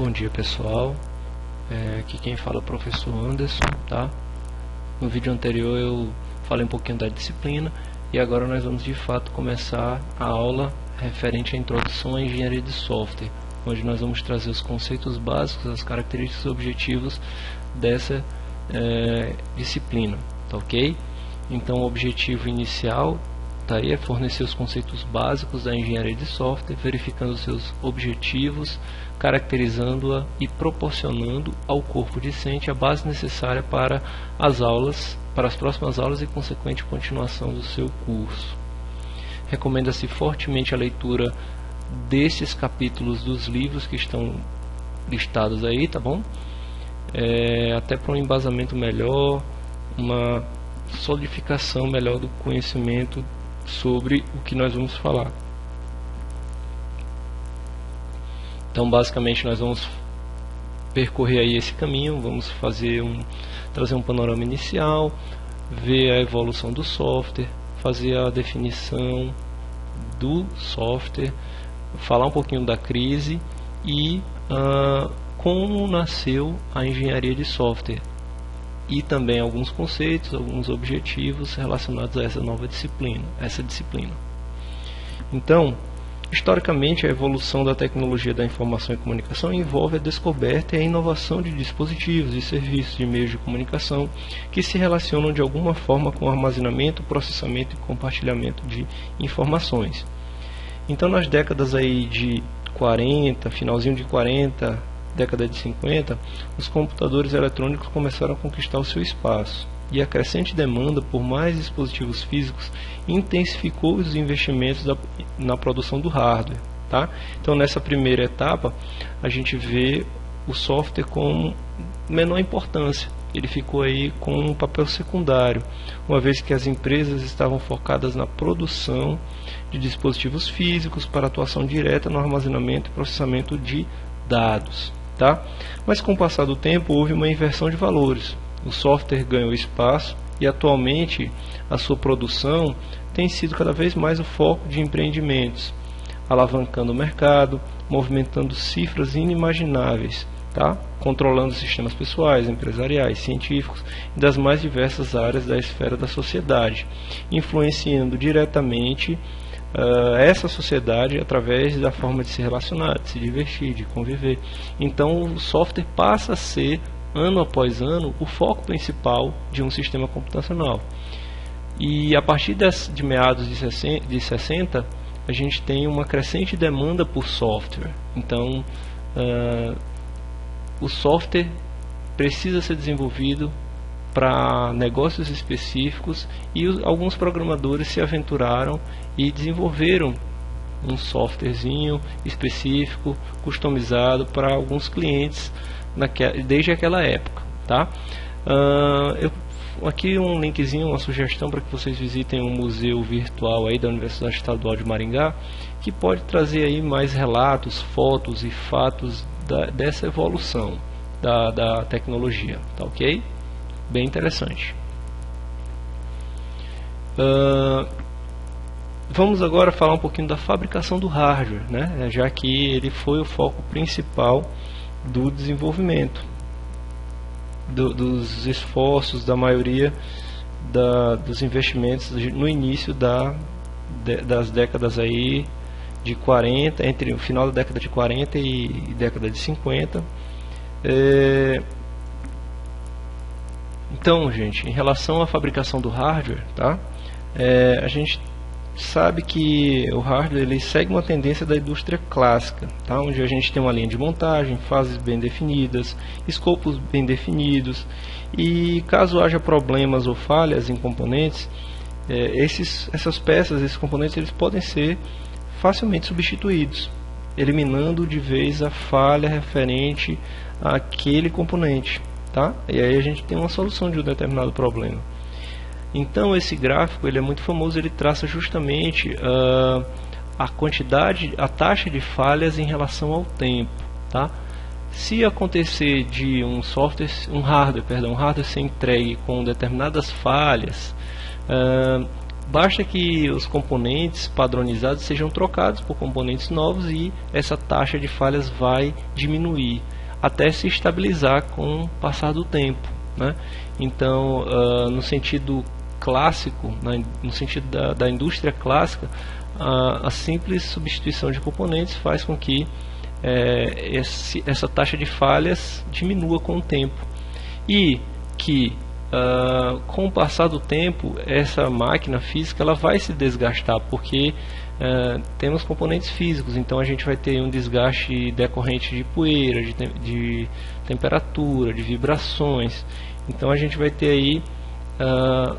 Bom dia pessoal, aqui quem fala é o professor Anderson, tá? No vídeo anterior eu falei um pouquinho da disciplina e agora nós vamos de fato começar a aula referente à introdução à engenharia de software, onde nós vamos trazer os conceitos básicos, as características e objetivos dessa disciplina, tá ok? Então o objetivo inicial é fornecer os conceitos básicos da engenharia de software, verificando os seus objetivos, caracterizando-a e proporcionando ao corpo discente a base necessária para as aulas, para as próximas aulas e consequente continuação do seu curso. Recomenda-se fortemente a leitura destes capítulos dos livros que estão listados aí, tá bom? Até para um embasamento melhor, uma solidificação melhor do conhecimento sobre o que nós vamos falar. Então basicamente nós vamos percorrer aí esse caminho, vamos trazer um panorama inicial, ver a evolução do software, fazer a definição do software, falar um pouquinho da crise e como nasceu a engenharia de software. E também alguns conceitos, alguns objetivos relacionados a essa nova disciplina, Então, historicamente, a evolução da tecnologia da informação e comunicação envolve a descoberta e a inovação de dispositivos e serviços de meios de comunicação que se relacionam de alguma forma com o armazenamento, processamento e compartilhamento de informações. Então, nas décadas aí de 40, finalzinho de 40, década de 50, os computadores eletrônicos começaram a conquistar o seu espaço e a crescente demanda por mais dispositivos físicos intensificou os investimentos na produção do hardware, tá? Então nessa primeira etapa a gente vê o software com menor importância, ele ficou aí com um papel secundário, uma vez que as empresas estavam focadas na produção de dispositivos físicos para atuação direta no armazenamento e processamento de dados. Tá? Mas com o passar do tempo houve uma inversão de valores, o software ganhou espaço e atualmente a sua produção tem sido cada vez mais o foco de empreendimentos, alavancando o mercado, movimentando cifras inimagináveis, tá? Controlando sistemas pessoais, empresariais, científicos e das mais diversas áreas da esfera da sociedade, influenciando diretamente essa sociedade através da forma de se relacionar, de se divertir, de conviver. Então o software passa a ser, ano após ano, o foco principal de um sistema computacional. E a partir de meados de 60, a gente tem uma crescente demanda por software. Então o software precisa ser desenvolvido para negócios específicos e alguns programadores se aventuraram e desenvolveram um softwarezinho específico, customizado para alguns clientes desde aquela época, tá? Aqui um linkzinho, uma sugestão para que vocês visitem um museu virtual aí da Universidade Estadual de Maringá, que pode trazer aí mais relatos, fotos e fatos dessa evolução da tecnologia, tá ok? Bem interessante. Vamos agora falar um pouquinho da fabricação do hardware, né? Já que ele foi o foco principal do desenvolvimento, dos esforços da maioria dos investimentos no início das décadas aí de 40, entre o final da década de 40 e década de 50. Então, gente, em relação à fabricação do hardware, tá? A gente sabe que o hardware ele segue uma tendência da indústria clássica, tá? Onde a gente tem uma linha de montagem, fases bem definidas, escopos bem definidos, e caso haja problemas ou falhas em componentes, essas peças, esses componentes, eles podem ser facilmente substituídos, eliminando de vez a falha referente àquele componente. Tá? E aí a gente tem uma solução de um determinado problema. Então esse gráfico ele é muito famoso, ele traça justamente a taxa de falhas em relação ao tempo. Tá? Se acontecer de um hardware ser entregue com determinadas falhas, basta que os componentes padronizados sejam trocados por componentes novos e essa taxa de falhas vai diminuir até se estabilizar com o passar do tempo, né? Então, no sentido clássico, no sentido da indústria clássica, a simples substituição de componentes faz com que essa taxa de falhas diminua com o tempo e que com o passar do tempo essa máquina física ela vai se desgastar, porque temos componentes físicos, então a gente vai ter um desgaste decorrente de poeira, de temperatura, de vibrações. Então a gente vai ter aí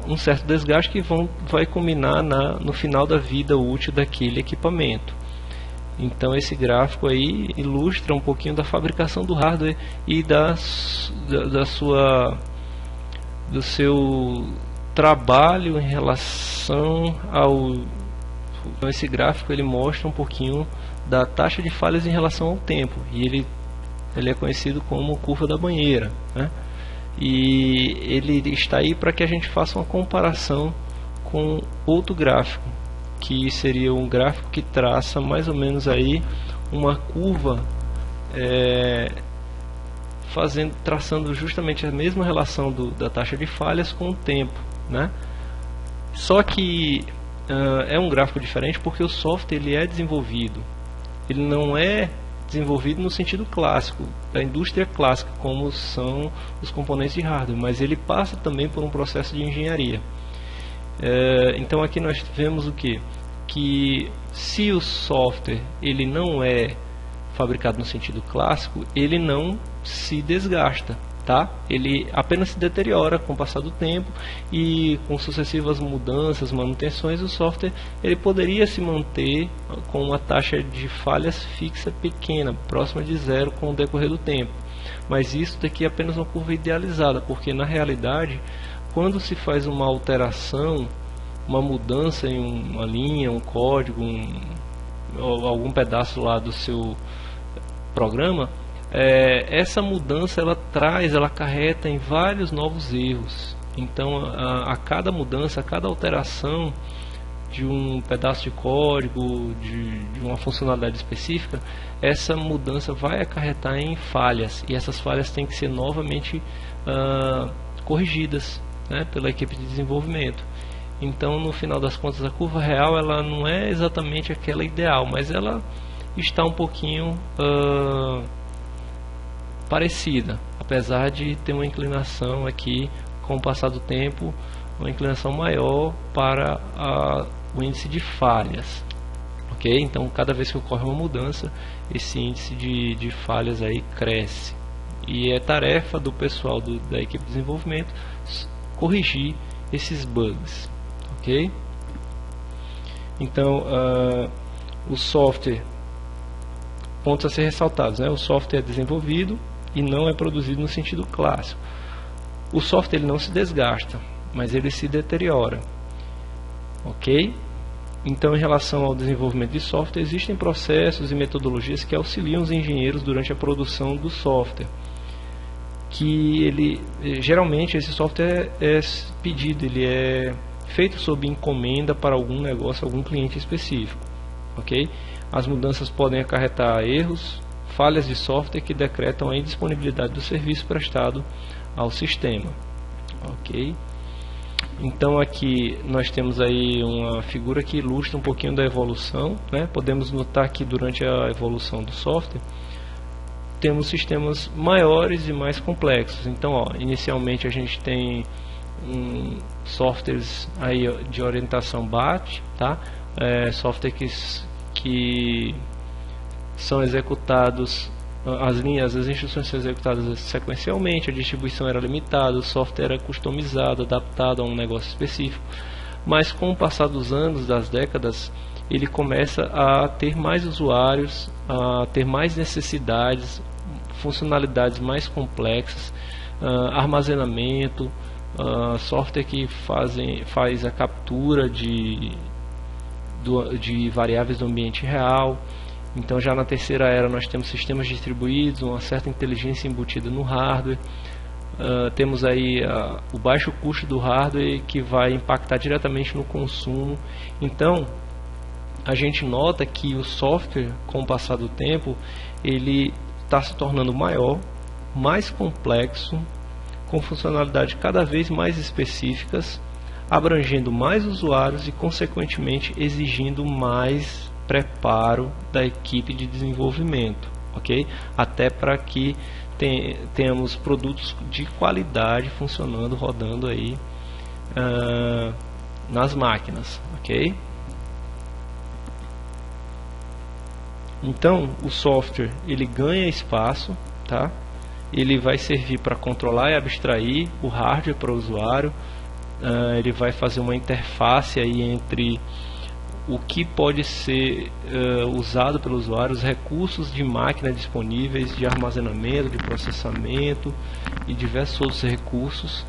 um certo desgaste que vai culminar no final da vida útil daquele equipamento. Então esse gráfico aí ilustra um pouquinho da fabricação do hardware e do seu trabalho em relação ao... Então esse gráfico ele mostra um pouquinho da taxa de falhas em relação ao tempo, e ele é conhecido como curva da banheira, né? E ele está aí para que a gente faça uma comparação com outro gráfico, que seria um gráfico que traça mais ou menos aí uma curva traçando justamente a mesma relação da taxa de falhas com o tempo, né? Só que é um gráfico diferente porque o software ele é desenvolvido, ele não é desenvolvido no sentido clássico, da indústria clássica, como são os componentes de hardware, mas ele passa também por um processo de engenharia. Então aqui nós vemos o que? Que se o software ele não é fabricado no sentido clássico, ele não se desgasta, tá? Ele apenas se deteriora com o passar do tempo, e com sucessivas mudanças, manutenções, o software ele poderia se manter com uma taxa de falhas fixa pequena, próxima de zero com o decorrer do tempo. Mas isso daqui é apenas uma curva idealizada, porque na realidade, quando se faz uma alteração, uma mudança em uma linha, um código, ou algum pedaço lá do seu programa, essa mudança ela acarreta em vários novos erros. Então a cada mudança, a cada alteração de um pedaço de código, de uma funcionalidade específica, essa mudança vai acarretar em falhas, e essas falhas têm que ser novamente corrigidas, né, pela equipe de desenvolvimento. Então no final das contas a curva real ela não é exatamente aquela ideal, mas ela está um pouquinho parecida, apesar de ter uma inclinação aqui com o passar do tempo, uma inclinação maior para o índice de falhas, ok? Então cada vez que ocorre uma mudança, esse índice de falhas aí cresce, e é tarefa do pessoal da equipe de desenvolvimento corrigir esses bugs, ok? Então o software, pontos a ser ressaltados, né? O software é desenvolvido e não é produzido no sentido clássico. O software ele não se desgasta, mas ele se deteriora, ok? Então, em relação ao desenvolvimento de software, existem processos e metodologias que auxiliam os engenheiros durante a produção do software. Geralmente esse software é pedido, ele é feito sob encomenda para algum negócio, algum cliente específico, ok? As mudanças podem acarretar erros, falhas de software que decretam a indisponibilidade do serviço prestado ao sistema, ok? Então aqui nós temos aí uma figura que ilustra um pouquinho da evolução, né? Podemos notar que durante a evolução do software temos sistemas maiores e mais complexos. Então, inicialmente a gente tem softwares aí de orientação BAT, tá? Software que são executados, as instruções são executadas sequencialmente, a distribuição era limitada, o software era customizado, adaptado a um negócio específico. Mas com o passar dos anos, das décadas, ele começa a ter mais usuários, a ter mais necessidades, funcionalidades mais complexas, armazenamento, software que faz a captura de variáveis do ambiente real. Então já na terceira era nós temos sistemas distribuídos, uma certa inteligência embutida no hardware, temos aí o baixo custo do hardware, que vai impactar diretamente no consumo. Então a gente nota que o software, com o passar do tempo, ele está se tornando maior, mais complexo, com funcionalidades cada vez mais específicas, abrangendo mais usuários e consequentemente exigindo mais preparo da equipe de desenvolvimento, ok? Até para que tenhamos produtos de qualidade funcionando, rodando aí nas máquinas, ok? Então o software ele ganha espaço, tá? Ele vai servir para controlar e abstrair o hardware para o usuário. Ele vai fazer uma interface aí entre o que pode ser usado pelo usuário, os recursos de máquina disponíveis, de armazenamento, de processamento e diversos outros recursos.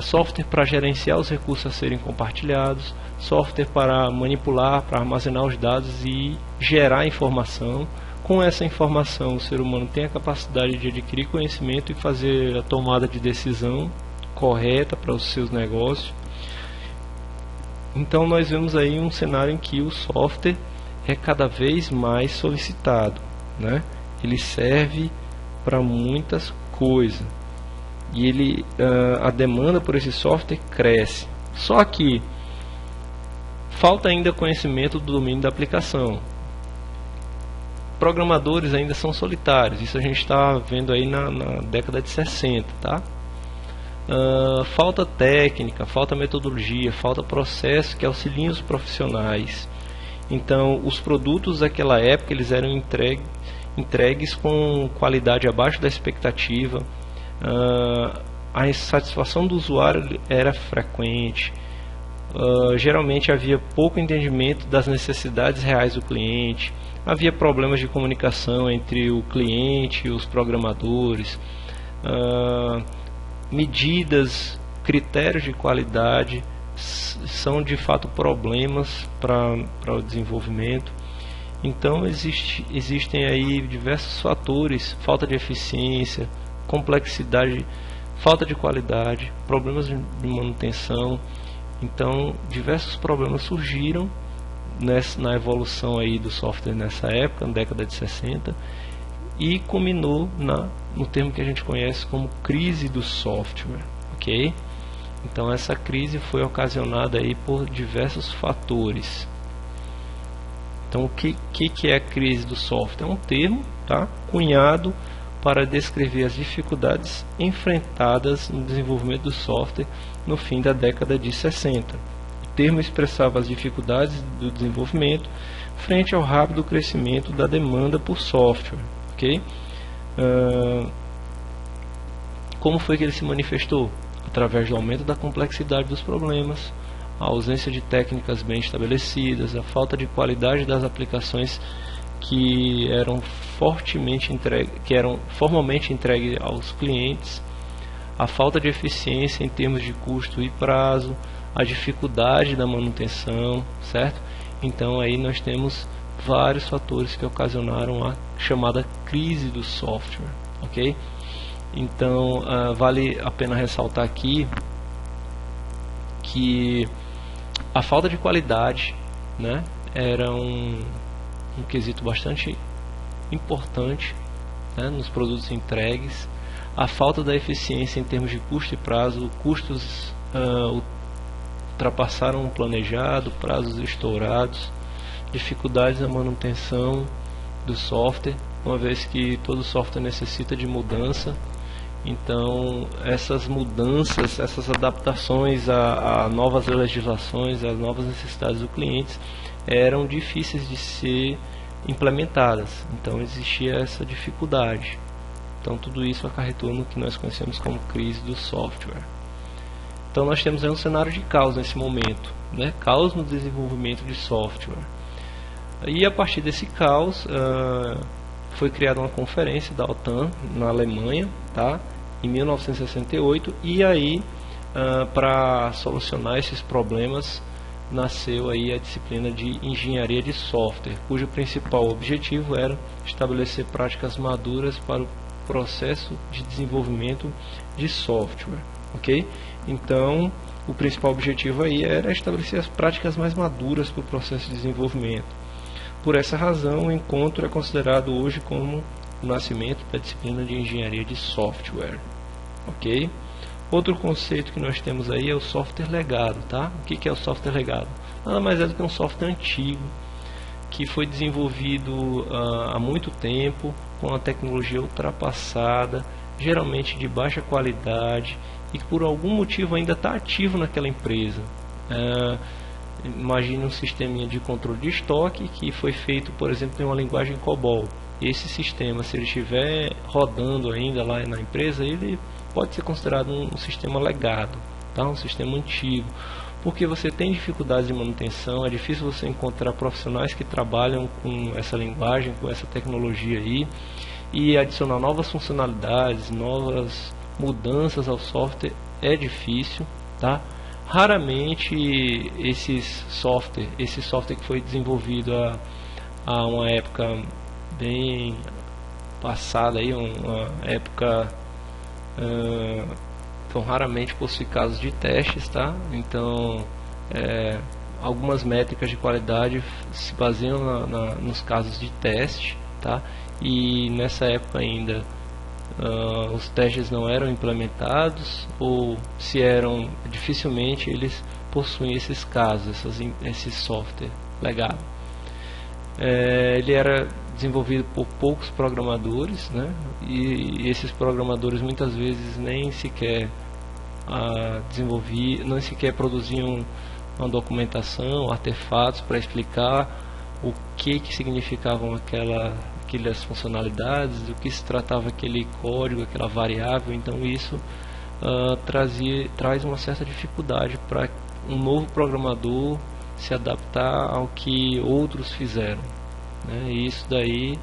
Software para gerenciar os recursos a serem compartilhados, software para manipular, para armazenar os dados e gerar informação. Com essa informação, o ser humano tem a capacidade de adquirir conhecimento e fazer a tomada de decisão correta para os seus negócios. Então nós vemos aí um cenário em que o software é cada vez mais solicitado, né? Ele serve para muitas coisas e a demanda por esse software cresce. Só que falta ainda conhecimento do domínio da aplicação. Programadores ainda são solitários, isso a gente está vendo aí na década de 60, tá? Falta técnica, falta metodologia, falta processo que auxiliem os profissionais. Então os produtos daquela época eles eram entregues com qualidade abaixo da expectativa. A insatisfação do usuário era frequente. Geralmente havia pouco entendimento das necessidades reais do cliente. Havia problemas de comunicação entre o cliente e os programadores. Medidas, critérios de qualidade são de fato problemas para o desenvolvimento. Então existem aí diversos fatores: falta de eficiência, complexidade, falta de qualidade, problemas de manutenção. Então diversos problemas surgiram na evolução aí do software nessa época, na década de 60, e culminou no termo que a gente conhece como crise do software, ok? Então essa crise foi ocasionada aí por diversos fatores. Então o que é a crise do software? É um termo, tá, cunhado para descrever as dificuldades enfrentadas no desenvolvimento do software no fim da década de 60. O termo expressava as dificuldades do desenvolvimento frente ao rápido crescimento da demanda por software, ok? Como foi que ele se manifestou? Através do aumento da complexidade dos problemas, a ausência de técnicas bem estabelecidas, a falta de qualidade das aplicações que eram formalmente entregues aos clientes, a falta de eficiência em termos de custo e prazo, a dificuldade da manutenção, certo? Então aí nós temos vários fatores que ocasionaram a chamada crise do software, ok? Então vale a pena ressaltar aqui que a falta de qualidade, né, era um quesito bastante importante, né, nos produtos entregues. A falta da eficiência em termos de custo e prazo, custos ultrapassaram o planejado, prazos estourados, dificuldades na manutenção do software, uma vez que todo software necessita de mudança. Então essas mudanças, essas adaptações a novas legislações, às novas necessidades do cliente eram difíceis de ser implementadas. Então existia essa dificuldade. Então tudo isso acarretou no que nós conhecemos como crise do software. Então nós temos aí um cenário de caos nesse momento, né? Caos no desenvolvimento de software. E a partir desse caos foi criada uma conferência da OTAN na Alemanha, tá? Em 1968, e aí para solucionar esses problemas nasceu aí a disciplina de engenharia de software, cujo principal objetivo era estabelecer práticas maduras para o processo de desenvolvimento de software, ok? Então, o principal objetivo aí era estabelecer as práticas mais maduras para o processo de desenvolvimento. Por essa razão, o encontro é considerado hoje como o nascimento da disciplina de engenharia de software, ok? Outro conceito que nós temos aí é o software legado, tá? O que é o software legado? Nada mais é do que um software antigo que foi desenvolvido há muito tempo, com a tecnologia ultrapassada, geralmente de baixa qualidade e que por algum motivo ainda está ativo naquela empresa. Imagine um sisteminha de controle de estoque que foi feito, por exemplo, em uma linguagem COBOL. Esse sistema, se ele estiver rodando ainda lá na empresa, ele pode ser considerado um sistema legado, tá? Um sistema antigo, porque você tem dificuldades de manutenção, é difícil você encontrar profissionais que trabalham com essa linguagem, com essa tecnologia aí, e adicionar novas funcionalidades, novas mudanças ao software é difícil, tá? Raramente esse software que foi desenvolvido há uma época bem passada, aí, uma época então raramente possui casos de testes, tá? Então algumas métricas de qualidade se baseiam nos casos de teste, tá? E nessa época ainda os testes não eram implementados, ou se eram, dificilmente eles possuem esses casos, esse software legado. Ele era desenvolvido por poucos programadores, né? E esses programadores muitas vezes nem sequer nem sequer produziam uma documentação, artefatos para explicar o que significavam aquelas funcionalidades, do que se tratava aquele código, aquela variável. Então isso traz uma certa dificuldade para um novo programador se adaptar ao que outros fizeram, né? E isso daí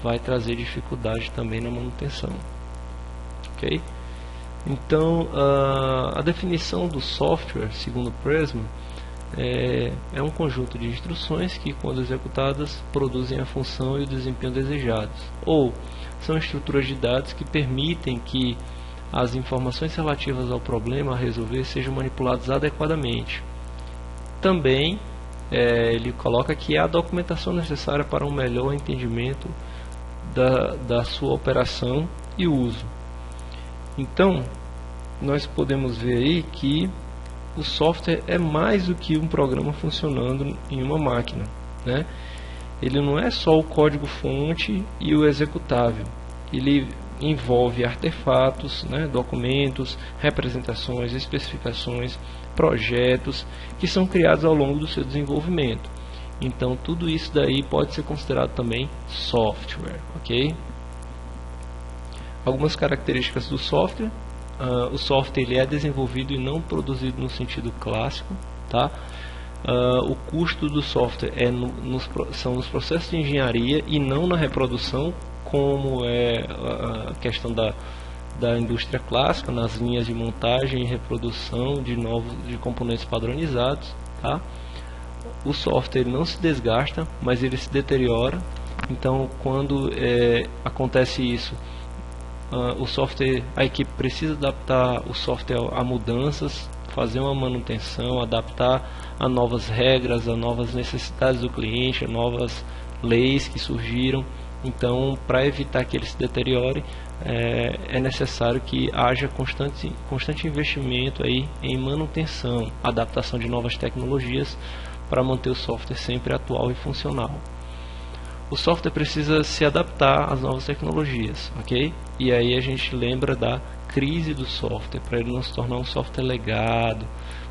vai trazer dificuldade também na manutenção, ok? Então a definição do software, segundo Pressman, é um conjunto de instruções que, quando executadas, produzem a função e o desempenho desejados, ou são estruturas de dados que permitem que as informações relativas ao problema a resolver sejam manipuladas adequadamente. Também ele coloca que há a documentação necessária para um melhor entendimento da sua operação e uso. Então, nós podemos ver aí que o software é mais do que um programa funcionando em uma máquina, né? Ele não é só o código-fonte e o executável. Ele envolve artefatos, né, documentos, representações, especificações, projetos que são criados ao longo do seu desenvolvimento. Então tudo isso daí pode ser considerado também software, ok? Algumas características do software. O software ele é desenvolvido e não produzido no sentido clássico, tá? O custo do software são nos processos de engenharia e não na reprodução, como é a questão da indústria clássica, nas linhas de montagem e reprodução de componentes padronizados, tá? O software não se desgasta, mas ele se deteriora. Então, quando acontece isso, a equipe precisa adaptar o software a mudanças, fazer uma manutenção, adaptar a novas regras, a novas necessidades do cliente, a novas leis que surgiram. Então, para evitar que ele se deteriore, é necessário que haja constante investimento aí em manutenção, adaptação de novas tecnologias para manter o software sempre atual e funcional. O software precisa se adaptar às novas tecnologias, ok? E aí a gente lembra da crise do software, para ele não se tornar um software legado,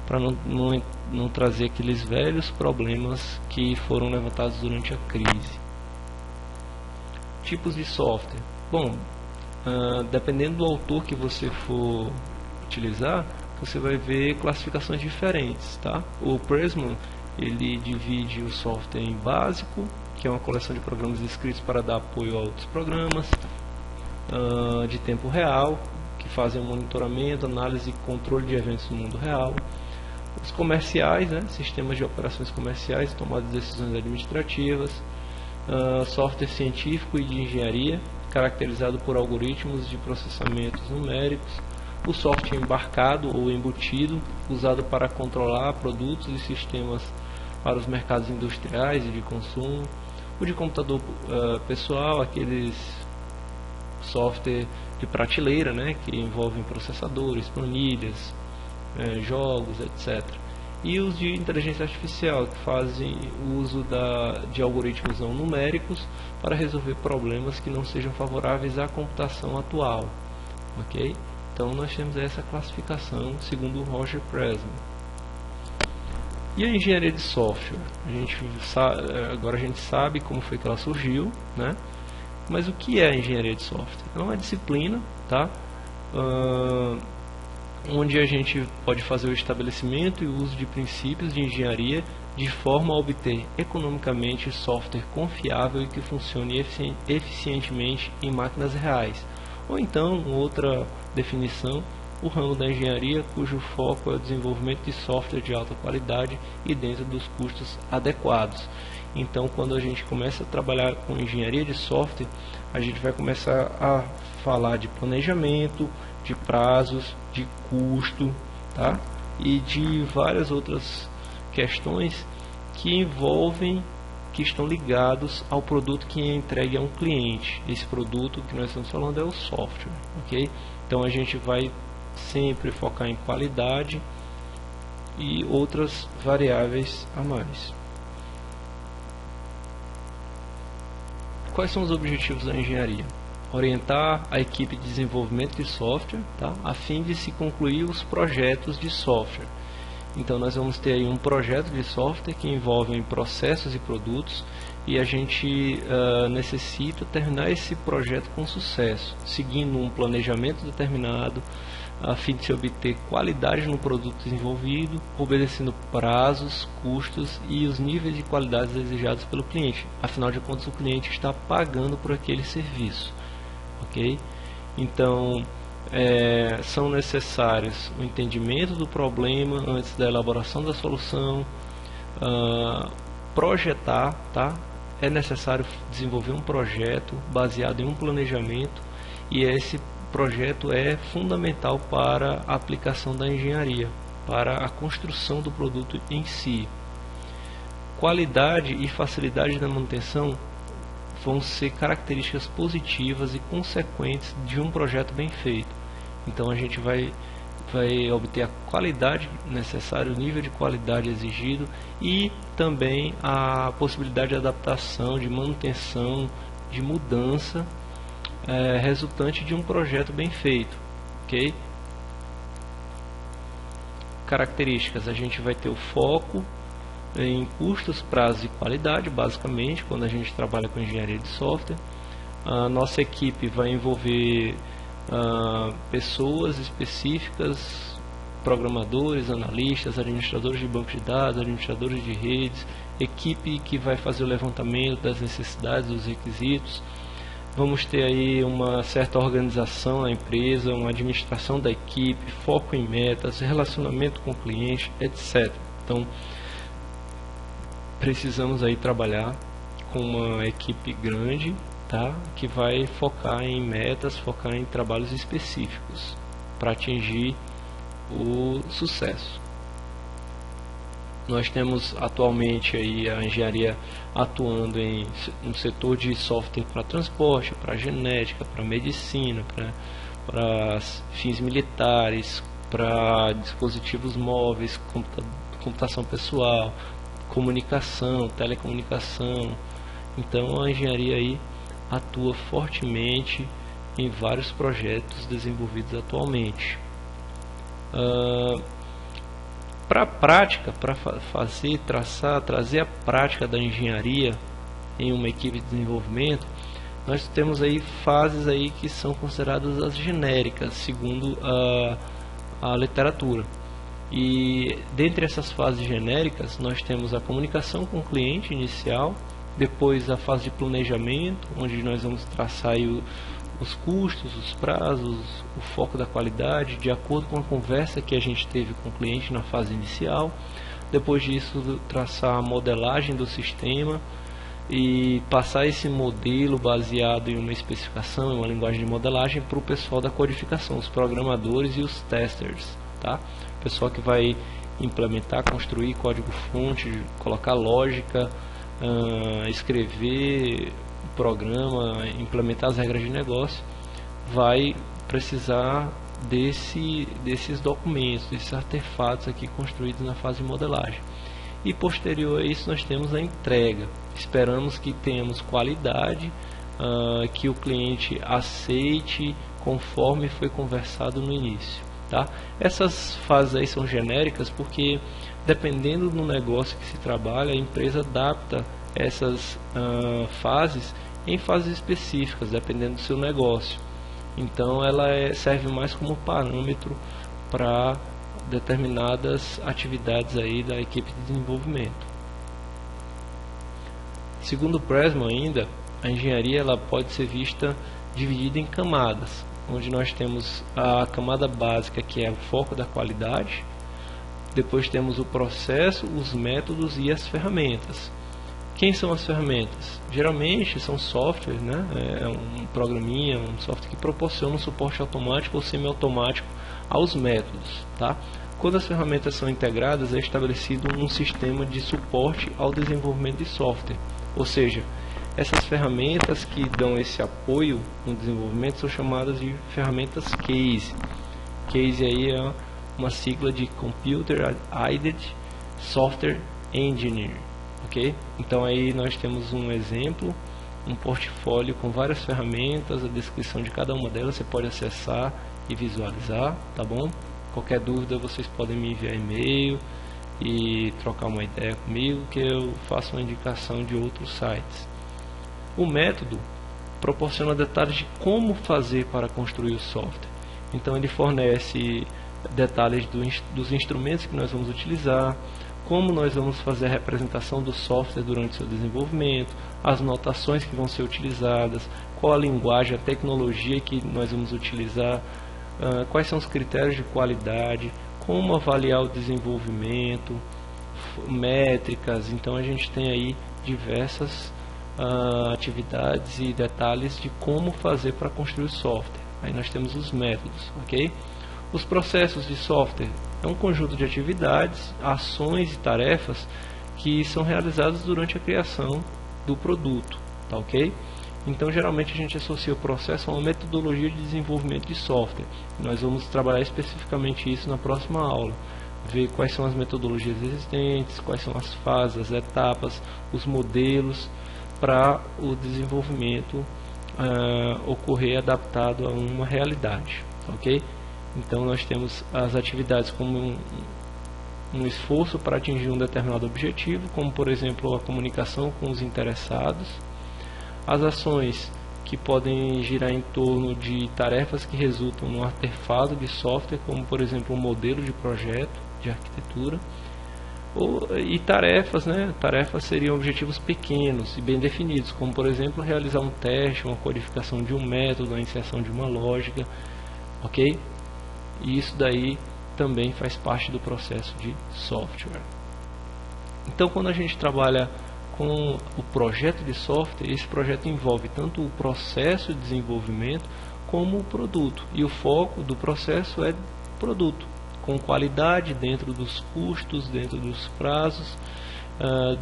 para não trazer aqueles velhos problemas que foram levantados durante a crise. Tipos de software. Bom, dependendo do autor que você for utilizar, você vai ver classificações diferentes, tá? O Pressman, ele divide o software em básico, que é uma coleção de programas escritos para dar apoio a outros programas, de tempo real, que fazem monitoramento, análise e controle de eventos no mundo real. Os comerciais, né, sistemas de operações comerciais, tomada de decisões administrativas. Software científico e de engenharia, caracterizado por algoritmos de processamentos numéricos, o software embarcado ou embutido, usado para controlar produtos e sistemas para os mercados industriais e de consumo, o de computador pessoal, aqueles software de prateleira, né, que envolvem processadores, planilhas, jogos, etc. E os de inteligência artificial, que fazem uso de algoritmos não numéricos para resolver problemas que não sejam favoráveis à computação atual. Ok? Então nós temos essa classificação segundo o Roger Preston. E a engenharia de software? Agora a gente sabe como foi que ela surgiu, né? Mas o que é a engenharia de software? É uma disciplina, tá? Onde a gente pode fazer o estabelecimento e o uso de princípios de engenharia de forma a obter economicamente software confiável e que funcione eficientemente em máquinas reais. Ou então, outra definição, o ramo da engenharia cujo foco é o desenvolvimento de software de alta qualidade e dentro dos custos adequados. Então, quando a gente começa a trabalhar com engenharia de software, a gente vai começar a falar de planejamento, de prazos, de custo, tá? E de várias outras questões que estão ligados ao produto que é entregue a um cliente. Esse produto que nós estamos falando é o software, ok? Então a gente vai sempre focar em qualidade e outras variáveis a mais. Quais são os objetivos da engenharia? Orientar a equipe de desenvolvimento de software, tá? A fim de se concluir os projetos de software. Então nós vamos ter aí um projeto de software que envolve processos e produtos e a gente necessita terminar esse projeto com sucesso, seguindo um planejamento determinado, a fim de se obter qualidade no produto desenvolvido, obedecendo prazos, custos e os níveis de qualidade desejados pelo cliente. Afinal de contas, o cliente está pagando por aquele serviço, ok? Então, são necessários o entendimento do problema antes da elaboração da solução, projetar, tá? É necessário desenvolver um projeto baseado em um planejamento e esse projeto é fundamental para a aplicação da engenharia, para a construção do produto em si. Qualidade e facilidade da manutenção vão ser características positivas e consequentes de um projeto bem feito. Então a gente vai obter a qualidade necessária, o nível de qualidade exigido e também a possibilidade de adaptação, de manutenção, de mudança resultante de um projeto bem feito, ok? Características: a gente vai ter o foco em custos, prazos e qualidade, basicamente, quando a gente trabalha com engenharia de software. A nossa equipe vai envolver pessoas específicas, programadores, analistas, administradores de bancos de dados, administradores de redes, equipe que vai fazer o levantamento das necessidades, dos requisitos. Vamos ter aí uma certa organização na empresa, uma administração da equipe, foco em metas, relacionamento com o cliente, etc. Então, precisamos aí trabalhar com uma equipe grande, tá? Que vai focar em metas, focar em trabalhos específicos para atingir o sucesso. Nós temos atualmente aí a engenharia atuando no setor de software para transporte, para genética, para medicina, para fins militares, para dispositivos móveis, computação pessoal, comunicação, telecomunicação. Então a engenharia aí atua fortemente em vários projetos desenvolvidos atualmente. Para a prática, para trazer a prática da engenharia em uma equipe de desenvolvimento, nós temos aí fases aí que são consideradas as genéricas, segundo a literatura. E dentre essas fases genéricas, nós temos a comunicação com o cliente inicial, depois a fase de planejamento, onde nós vamos traçar aí os custos, os prazos, o foco da qualidade, de acordo com a conversa que a gente teve com o cliente na fase inicial. Depois disso, traçar a modelagem do sistema e passar esse modelo baseado em uma especificação, em uma linguagem de modelagem para o pessoal da codificação, os programadores e os testers, tá? O pessoal que vai implementar, construir código-fonte, colocar lógica, escrever o programa, implementar as regras de negócio, vai precisar desses documentos, desses artefatos aqui construídos na fase de modelagem. E posterior a isso nós temos a entrega. Esperamos que tenhamos qualidade, que o cliente aceite conforme foi conversado no início, tá? Essas fases aí são genéricas porque dependendo do negócio que se trabalha, a empresa adapta essas fases em fases específicas, dependendo do seu negócio. Então ela serve mais como parâmetro para determinadas atividades aí da equipe de desenvolvimento. Segundo Pressman ainda, a engenharia ela pode ser vista dividida em camadas, onde nós temos a camada básica, que é o foco da qualidade, depois temos o processo, os métodos e as ferramentas. Quem são as ferramentas? Geralmente são softwares, né? É um programinha, um software que proporciona um suporte automático ou semiautomático aos métodos, tá? Quando as ferramentas são integradas, é estabelecido um sistema de suporte ao desenvolvimento de software. Ou seja, essas ferramentas que dão esse apoio no desenvolvimento são chamadas de ferramentas case. Case aí é uma sigla de Computer Aided Software Engineer, ok? Então aí nós temos um exemplo, um portfólio com várias ferramentas, a descrição de cada uma delas você pode acessar e visualizar, tá bom? Qualquer dúvida vocês podem me enviar e-mail e trocar uma ideia comigo, que eu faço uma indicação de outros sites. O método proporciona detalhes de como fazer para construir o software. Então ele fornece detalhes dos instrumentos que nós vamos utilizar, como nós vamos fazer a representação do software durante o seu desenvolvimento, as notações que vão ser utilizadas, qual a linguagem, a tecnologia que nós vamos utilizar, quais são os critérios de qualidade, como avaliar o desenvolvimento, métricas. Então a gente tem aí diversas atividades e detalhes de como fazer para construir o software. Aí nós temos os métodos, ok? Os processos de software é um conjunto de atividades, ações e tarefas que são realizadas durante a criação do produto, tá ok? Então geralmente a gente associa o processo a uma metodologia de desenvolvimento de software. Nós vamos trabalhar especificamente isso na próxima aula. Ver quais são as metodologias existentes, quais são as fases, as etapas, os modelos para o desenvolvimento ocorrer adaptado a uma realidade, ok? Então nós temos as atividades como um esforço para atingir um determinado objetivo, como por exemplo a comunicação com os interessados. As ações que podem girar em torno de tarefas que resultam no artefato de software, como por exemplo um modelo de projeto de arquitetura. E tarefas, né? Tarefas seriam objetivos pequenos e bem definidos, como por exemplo realizar um teste, uma codificação de um método, a inserção de uma lógica, ok? E isso daí também faz parte do processo de software. Então quando a gente trabalha com o projeto de software, esse projeto envolve tanto o processo de desenvolvimento como o produto. E o foco do processo é produto, com qualidade, dentro dos custos, dentro dos prazos,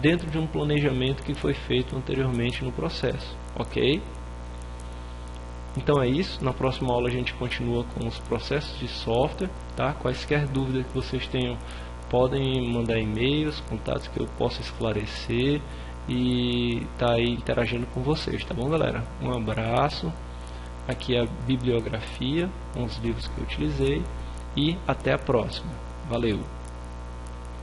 dentro de um planejamento que foi feito anteriormente no processo, ok? Então é isso, na próxima aula a gente continua com os processos de software, tá? Quaisquer dúvidas que vocês tenham, podem mandar e-mails, contatos que eu possa esclarecer e tá aí interagindo com vocês, tá bom galera? Um abraço, aqui é a bibliografia com os livros que eu utilizei e até a próxima, valeu!